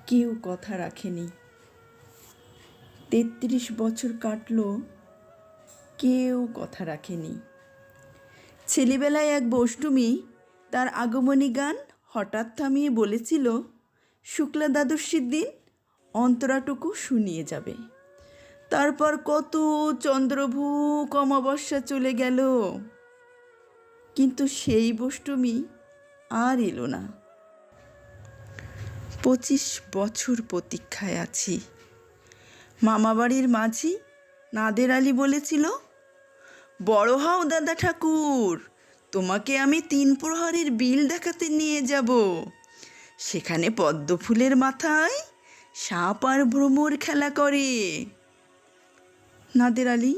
কেউ কথা রাখেনি। ৩৩ বছর কাটল, কেউ কথা রাখেনি। ছেলেবেলায় এক বৈষ্ণবী তার আগমনী গান হঠাৎ থামিয়ে বলেছিল, শুক্লা দ্বাদশীর দিন অন্তরাটুকু শুনিয়ে যাবে। তারপর কত চন্দ্রভূ অমাবস্যা চলে গেল, কিন্তু সেই বৈষ্ণবী আর এলো না। 25 বছর প্রতীক্ষায় আছি। মামাবাড়ির মাঝি নাদের আলী বলেছিল, বড় হও দাদা ঠাকুর, তোমাকে আমি 3 প্রহরের বিল দেখাতে নিয়ে যাব। সেখানে পদ্ম ফুলের মাথায় সাপ আর ভ্রমর খেলা করে। নাদের আলী,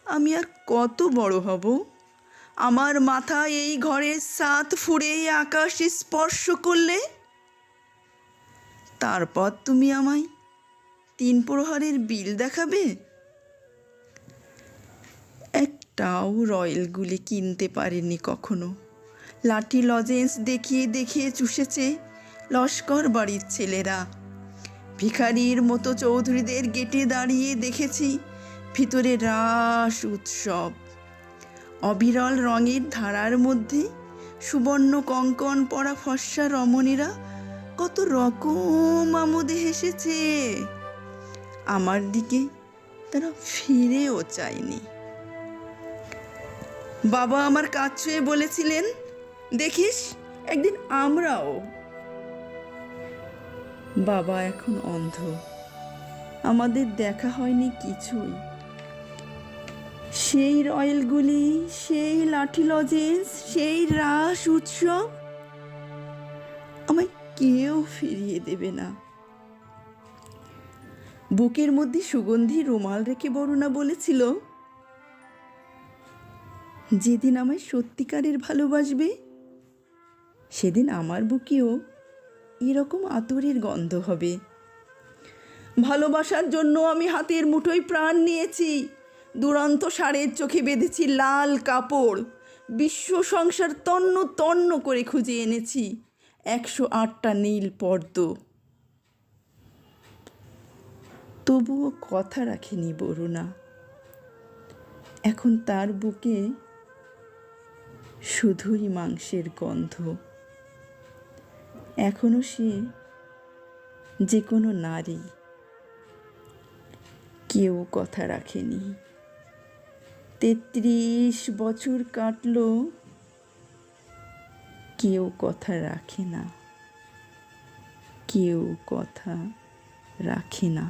আমি আর কত বড় হব? আমার মাথায় এই ঘরের ছাদ ফুঁড়ে আকাশ স্পর্শ করলে তারপর তুমি আমায় 3 প্রহরের বিল দেখাবে? একটাও রয়্যাল গুলি কিনতে পারেনি কখনো। লাঠি লজেন্স দেখিয়ে দেখিয়ে চুষেছে লস্কর বাড়ির ছেলেরা। ভিখারির মতো চৌধুরীদের গেটে দাঁড়িয়ে দেখেছি ভিতরে রাস উৎসব। অবিরল রঙের ধারার মধ্যে সুবর্ণ কঙ্কন পরা ফর্সা রমণীরা কত রকম আমোদে হেসেছে। আমার দিকে তারা ফিরেও চায়নি। বাবা আমার কাজ ছুঁয়ে বলেছিলেন, দেখিস একদিন আমরাও। বাবা এখন অন্ধ, আমাদের দেখা হয়নি কিছুই। সেই রয়্যালগুলি, সেই লাঠি লজেন্স, সেই রাস উৎসব আমায় কেউ ফিরিয়ে দেবে না। বুকের মধ্যে সুগন্ধি রুমাল রেখে বরুণা বলেছিল, যেদিন আমায় সত্যিকারের ভালোবাসবে সেদিন আমার বুকেও এরকম আতরের গন্ধ হবে। ভালোবাসার জন্য আমি হাতের মুঠোয় প্রাণ নিয়েছি। দুরন্ত ষাঁড়ের চোখে বেঁধেছি লাল কাপড়। বিশ্ব সংসার তন্ন তন্ন করে খুঁজে এনেছি 108টা নীল পদ্ম। তবুও কথা রাখেনি বরুণা। এখন তার বুকে শুধুই মাংসের গন্ধ। এখনো সে যে কোনো নারী। কেউ কথা রাখেনি। 33 বছর কাটল, কেউ কথা রাখে না, কেউ কথা রাখে না।